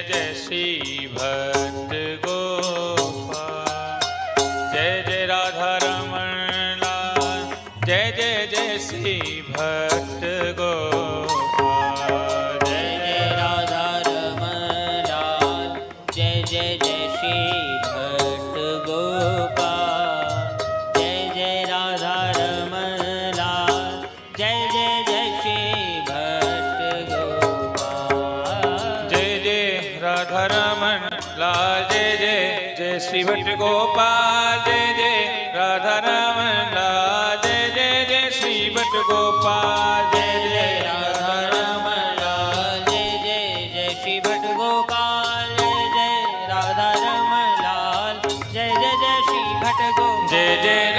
जय श्री भक्त गोपाल। जय जय राधा रमण लाल, जय जय जय श्री भक्त गोपाल। जय जय राधा रमण लाल, जय जय जय श्री भक्त गोपाल। जय जय राधा रमण लाल, जय जय जय श्री भक्त गोपाल। जय जय राधा रमण लाल, जय जय जय श्री भट्ट गोपाल। जय जय राधा रमण लाल, जय जय जय श्री भट्ट गोपाल। जय जय राधा रमण लाल, जय जय जय श्री भट्ट गोपाल। जय जय राधा रमण लाल, जय जय जय श्री भट्ट गोपाल। जय जय